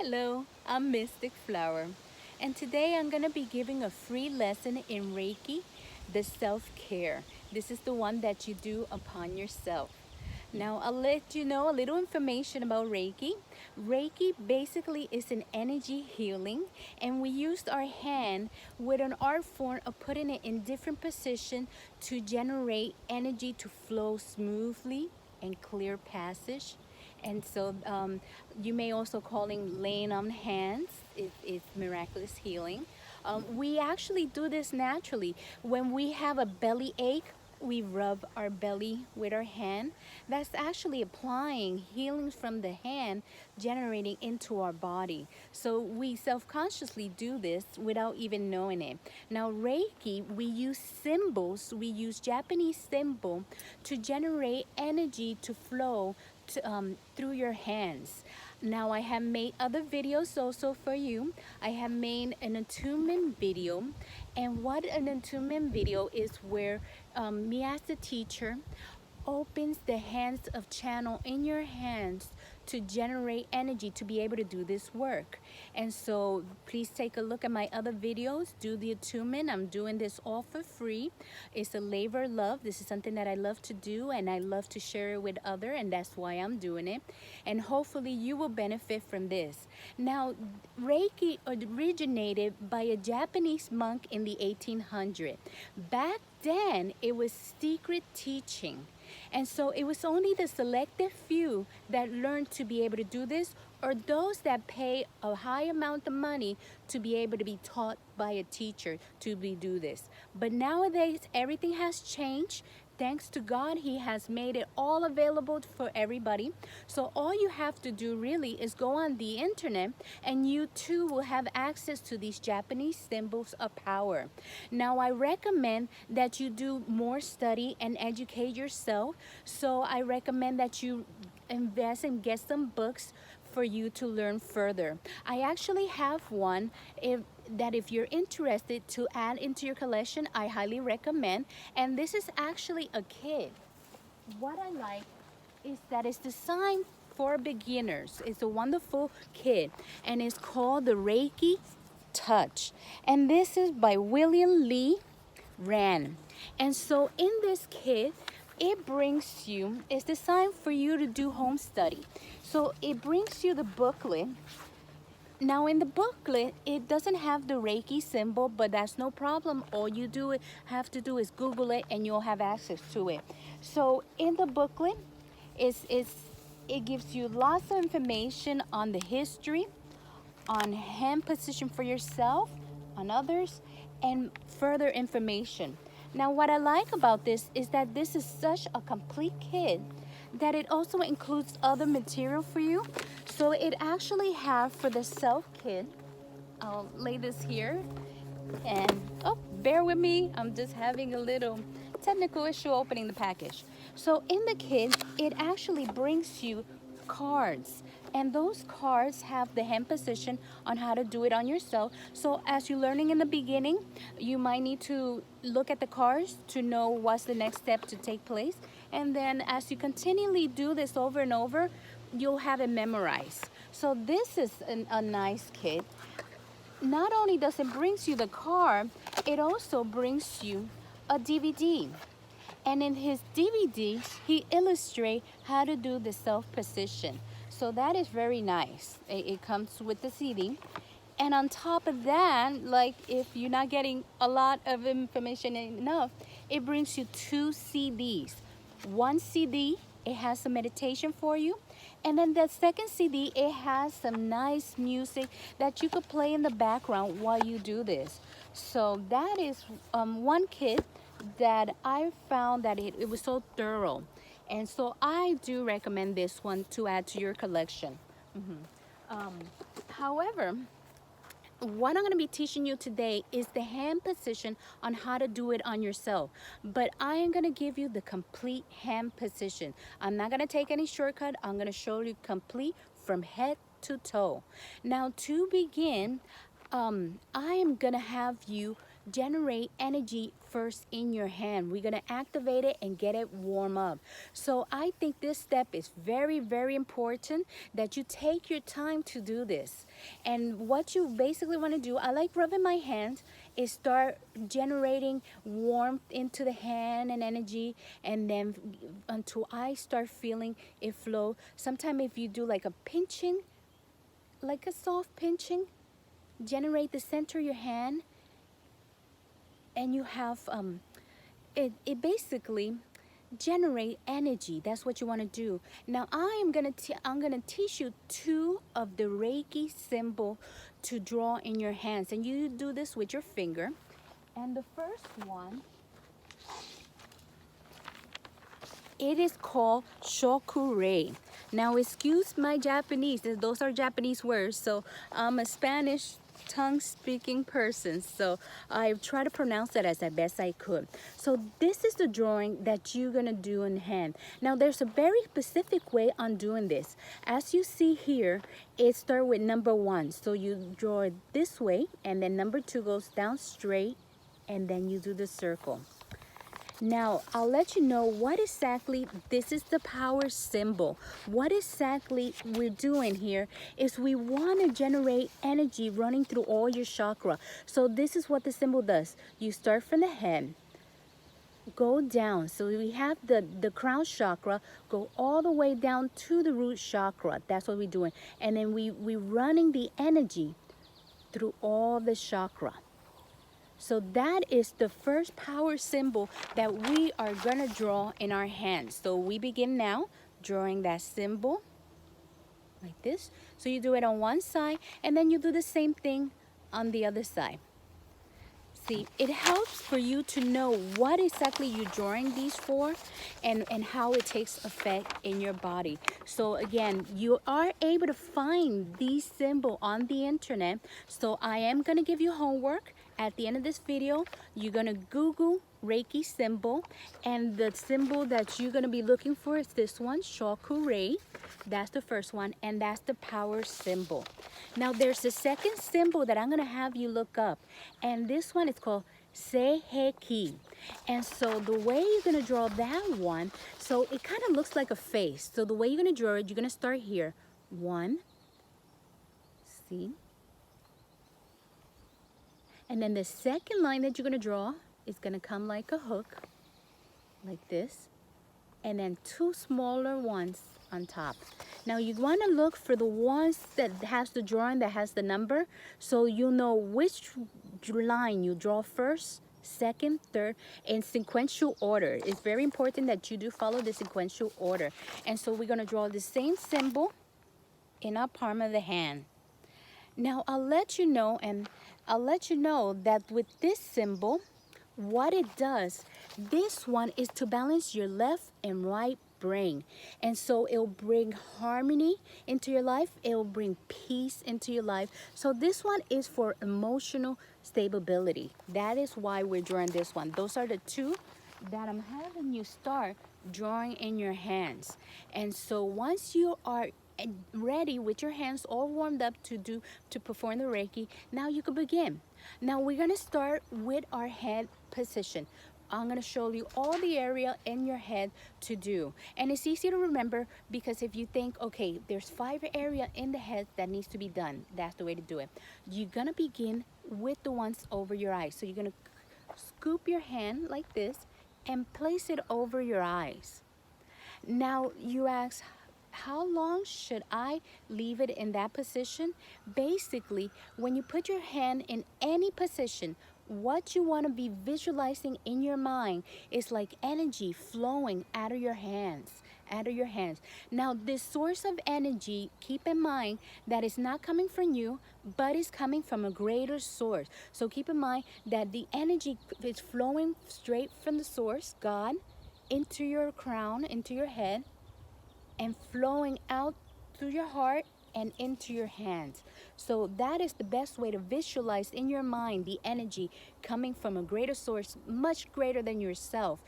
Hello, I'm Mystic Flower, and today I'm going to be giving a free lesson in Reiki, the self-care. This is the one that you do upon yourself. Now, I'll let you know a little information about Reiki. Reiki basically is an energy healing, and we used our hand with an art form of putting it in different positions to generate energy to flow smoothly and clear passage. And so you may also calling laying on hands is miraculous healing. We actually do this naturally. When we have a belly ache, we rub our belly with our hand. That's actually applying healing from the hand generating into our body. So we self-consciously do this without even knowing it. Now Reiki, we use symbols, we use Japanese symbol to generate energy to flow through your hands. Now I have made other videos also for you. I have made an attunement video, and what an attunement video is where me as the teacher opens the hands of channel in your hands to generate energy to be able to do this work. And so please take a look at my other videos. Do the attunement. I'm doing this all for free. It's a labor of love. This is something that I love to do, and I love to share it with others, and that's why I'm doing it. And hopefully you will benefit from this. Now Reiki originated by a Japanese monk in the 1800s. Back then it was secret teaching. And so it was only the selected few that learned to be able to do this, or those that pay a high amount of money to be able to be taught by a teacher to do this. But nowadays, everything has changed. Thanks to God, He has made it all available for everybody. So all you have to do really is go on the internet, and you too will have access to these Japanese symbols of power. Now I recommend that you do more study and educate yourself. So I recommend that you invest and get some books for you to learn further. I actually have one if you're interested to add into your collection. I highly recommend. And this is actually a kit. What I like is that it's designed for beginners. It's a wonderful kit, and it's called the Reiki Touch. And this is by William Lee Rand. And so in this kit, it's designed for you to do home study. So it brings you the booklet. Now in the booklet, it doesn't have the Reiki symbol, but that's no problem. All you have to do is Google it, and you'll have access to it. So in the booklet, it gives you lots of information on the history, on hand position for yourself, on others, and further information. Now what I like about this is that this is such a complete kit that it also includes other material for you. So it actually have for the self kit, I'll lay this here, and bear with me, I'm just having a little technical issue opening the package. So in the kit, it actually brings you cards, and those cards have the hand position on how to do it on yourself. So as you're learning in the beginning, you might need to look at the cards to know what's the next step to take place, and then as you continually do this over and over, you'll have it memorized. So this is a nice kit. Not only does it brings you the card, it also brings you a DVD. And in his DVD, he illustrates how to do the self position. So that is very nice. It comes with the CD. And on top of that, like if you're not getting a lot of information enough, it brings you 2 CDs. One CD, it has a meditation for you. And then the second CD, it has some nice music that you could play in the background while you do this. So that is one kit that I found that it was so thorough. And so I do recommend this one to add to your collection. However, what I'm going to be teaching you today is the hand position on how to do it on yourself. But I am going to give you the complete hand position. I'm not going to take any shortcut. I'm going to show you complete from head to toe. Now to begin, I am going to have you generate energy first in your hand. We're going to activate it and get it warm up. So I think this step is very, very important that you take your time to do this. And what you basically want to do, I like rubbing my hands, is start generating warmth into the hand and energy, and then until I start feeling it flow. Sometimes if you do like a pinching, like a soft pinching, generate the center of your hand, and you have it basically generate energy. That's what you want to do. Now I'm gonna teach you two of the Reiki symbol to draw in your hands, and you do this with your finger. And the first one, it is called Cho Ku Rei. Now, excuse my Japanese, those are Japanese words, so I'm a Spanish tongue-speaking person, so I try to pronounce it as best I could. So this is the drawing that you're gonna do in hand. Now, there's a very specific way on doing this. As you see here, it starts with number 1. So you draw it this way, and then number 2 goes down straight, and then you do the circle. Now, I'll let you know what exactly this is the power symbol. What exactly we're doing here is we want to generate energy running through all your chakra. So this is what the symbol does. You start from the head, go down. So we have the crown chakra, go all the way down to the root chakra. That's what we're doing. And then we're running the energy through all the chakra. So that is the first power symbol that we are going to draw in our hands. So we begin now drawing that symbol like this. So you do it on one side, and then you do the same thing on the other side. See, it helps for you to know what exactly you're drawing these for, and how it takes effect in your body. So again, you are able to find these symbols on the internet. So I am going to give you homework. At the end of this video, you're going to Google Reiki symbol, and the symbol that you're going to be looking for is this one, Cho Ku Rei. That's the first one, and that's the power symbol. Now there's a second symbol that I'm going to have you look up, and this one is called Sei He Ki. And so the way you're going to draw that one, so it kind of looks like a face. So the way you're going to draw it, you're going to start here. 1, see? And then the second line that you're going to draw is going to come like a hook, like this. And then 2 smaller ones on top. Now you want to look for the ones that has the drawing that has the number, so you know which line you draw first, second, third, in sequential order. It's very important that you do follow the sequential order. And so we're going to draw the same symbol in our palm of the hand. Now I'll let you know that with this symbol, what it does, this one is to balance your left and right brain. And so it'll bring harmony into your life. It'll bring peace into your life. So this one is for emotional stability. That is why we're drawing this one. Those are the two that I'm having you start drawing in your hands. And so once you are ready with your hands all warmed up to perform the Reiki, now you can begin. Now we're going to start with our head position. I'm going to show you all the area in your head to do. And it's easy to remember because if you think, okay, there's 5 areas in the head that needs to be done, that's the way to do it. You're going to begin with the ones over your eyes. So you're going to scoop your hand like this and place it over your eyes. Now you ask, how long should I leave it in that position? Basically, when you put your hand in any position, what you want to be visualizing in your mind is like energy flowing out of your hands. Now, this source of energy, keep in mind that it's not coming from you, but it's coming from a greater source. So keep in mind that the energy is flowing straight from the source, God, into your crown, into your head, and flowing out through your heart and into your hands. So that is the best way to visualize in your mind the energy coming from a greater source, much greater than yourself,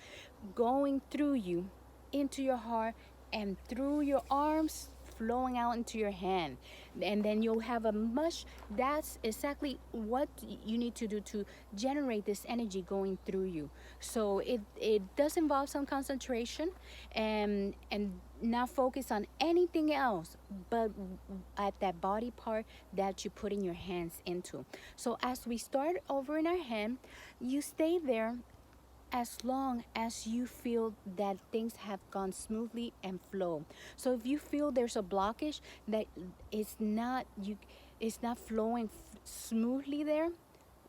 going through you, into your heart, and through your arms, flowing out into your hand. And then you'll have a much, that's exactly what you need to do to generate this energy going through you. So it does involve some concentration, and not focus on anything else but at that body part that you put in your hands into. So as we start over in our hand, you stay there as long as you feel that things have gone smoothly and flow. So if you feel there's a blockage that it's not flowing smoothly there,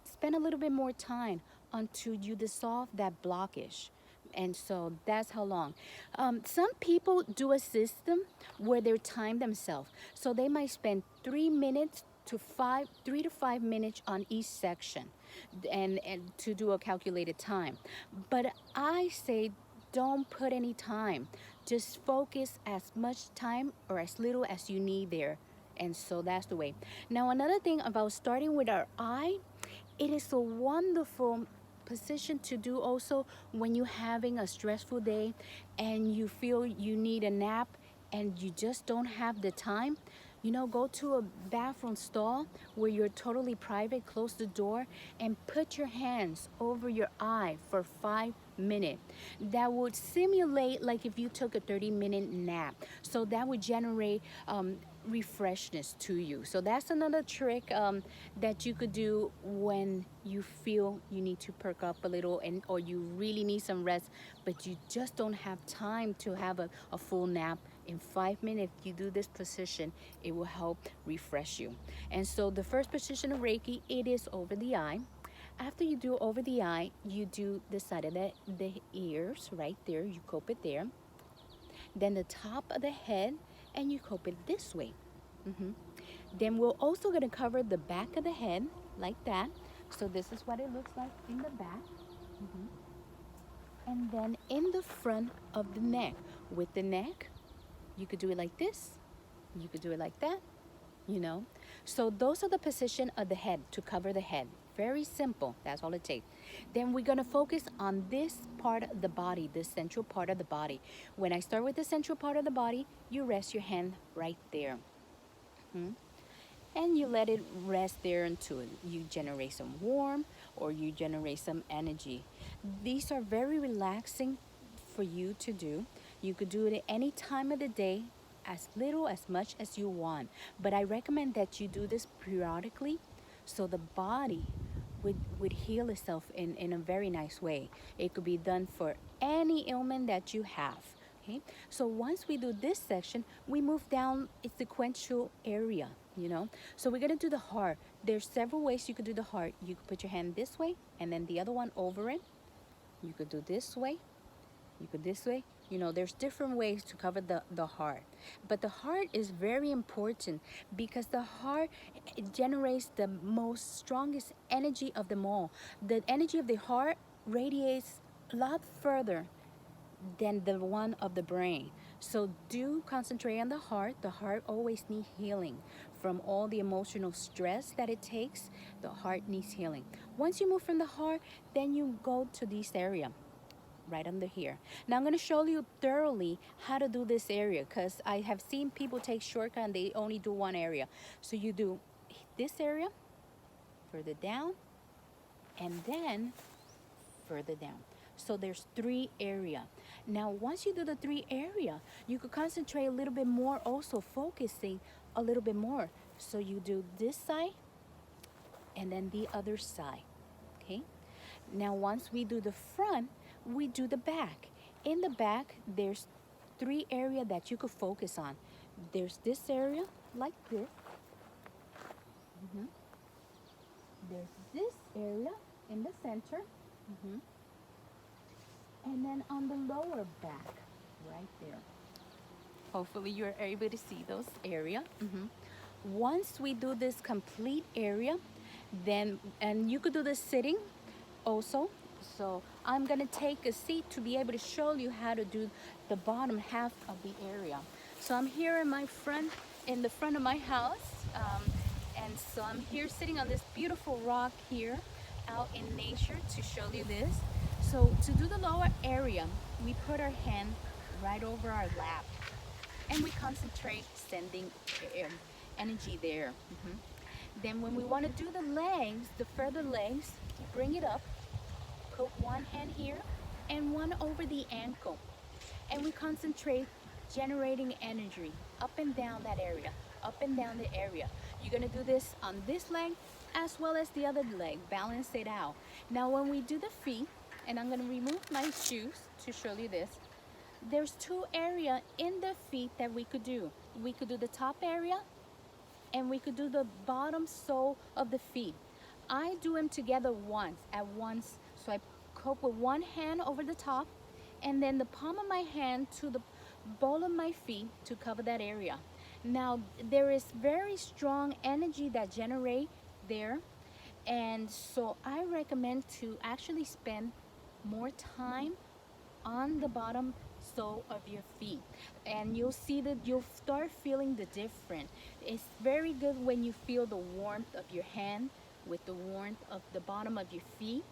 spend a little bit more time until you dissolve that blockage. And so that's how long. Some people do a system where they time themselves. So they might spend 3 minutes to 3 to 5 minutes on each section, and to do a calculated time. But I say don't put any time. Just focus as much time or as little as you need there. And so that's the way. Now, another thing about starting with our eye, it is a wonderful position to do also when you're having a stressful day and you feel you need a nap and you just don't have the time. Go to a bathroom stall where you're totally private, close the door, and put your hands over your eye for 5 minutes. That would simulate like if you took a 30-minute nap. So that would generate refreshness to you. So that's another trick that you could do when you feel you need to perk up a little, and or you really need some rest, but you just don't have time to have a full nap. In 5 minutes, if you do this position, it will help refresh you. And so the first position of Reiki, it is over the eye. After you do over the eye, you do the side of the ears right there. You cope it there. Then the top of the head, and you cope it this way. Then we're also going to cover the back of the head like that. So this is what it looks like in the back. And then in the front of the neck. With the neck, you could do it like this. You could do it like that. So those are the position of the head to cover the head. Very simple. That's all it takes. Then we're going to focus on this part of the body, the central part of the body. When I start with the central part of the body, you rest your hand right there. And you let it rest there until you generate some warmth or you generate some energy. These are very relaxing for you to do. You could do it at any time of the day, as little as much as you want. But I recommend that you do this periodically so the body would heal itself in a very nice way. It could be done for any ailment that you have. Okay? So once we do this section, we move down a sequential area, So we're going to do the heart. There's several ways you could do the heart. You could put your hand this way and then the other one over it. You could do this way. You could this way. There's different ways to cover the heart. But the heart is very important because the heart generates the most strongest energy of them all. The energy of the heart radiates a lot further than the one of the brain. So do concentrate on the heart. The heart always needs healing from all the emotional stress that it takes. The heart needs healing. Once you move from the heart, then you go to this area right under here. Now I'm going to show you thoroughly how to do this area because I have seen people take shortcut and they only do one area. So you do this area, further down, and then further down. So there's 3 areas. Now once you do the 3 areas, you could concentrate a little bit more, also focusing a little bit more. So you do this side and then the other side. Okay. Now once we do the front, we do the back. In the back, there's 3 areas that you could focus on. There's this area, like this. There's this area in the center. And then on the lower back, right there. Hopefully you're able to see those areas. Once we do this complete area, then, and you could do this sitting also. So I'm going to take a seat to be able to show you how to do the bottom half of the area. So I'm here in the front of my house. And so I'm here sitting on this beautiful rock here out in nature to show you this. So to do the lower area, we put our hand right over our lap. and we concentrate sending um, energy there. Then when we want to do the legs, the further legs, bring it up, put one hand here and one over the ankle, and we concentrate generating energy up and down that area, up and down the area. You're gonna do this on this leg as well as the other leg, balance it out. Now when we do the feet, and I'm gonna remove my shoes to show you this, there's two area in the feet that we could do. We could do the top area and we could do the bottom sole of the feet. I do them together at once. So I cope with one hand over the top and then the palm of my hand to the ball of my feet to cover that area. Now there is very strong energy that generate there, and so I recommend to actually spend more time on the bottom sole of your feet, and you'll see that you'll start feeling the difference. It's very good when you feel the warmth of your hand with the warmth of the bottom of your feet,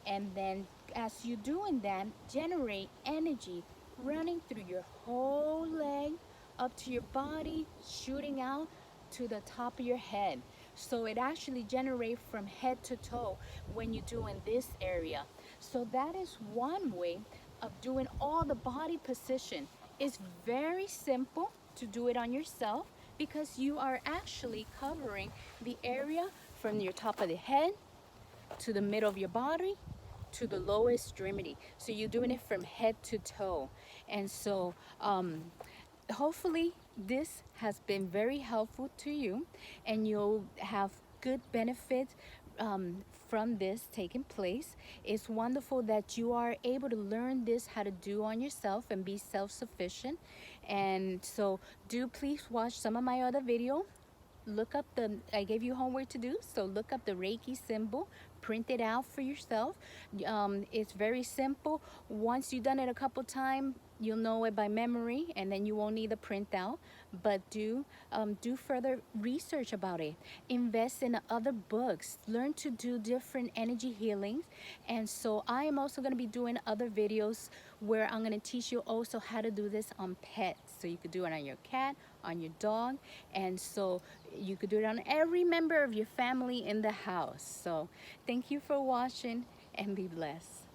and then as you doing that, generate energy running through your whole leg up to your body, shooting out to the top of your head. So it actually generates from head to toe when you do in this area. So that is one way of doing all the body position. It's very simple to do it on yourself because you are actually covering the area from your top of the head to the middle of your body to the lower extremity. So you're doing it from head to toe. And so hopefully this has been very helpful to you and you'll have good benefits from this taking place. It's wonderful that you are able to learn this how to do on yourself and be self-sufficient. And so do please watch some of my other video. Look up I gave you homework to do, so look up the Reiki symbol, print it out for yourself. It's very simple. Once you've done it a couple times, you'll know it by memory, and then you won't need a printout. But do further research about it. Invest in other books. Learn to do different energy healings. And so I am also going to be doing other videos where I'm going to teach you also how to do this on pets. So you could do it on your cat, on your dog, and so you could do it on every member of your family in the house. So thank you for watching and be blessed.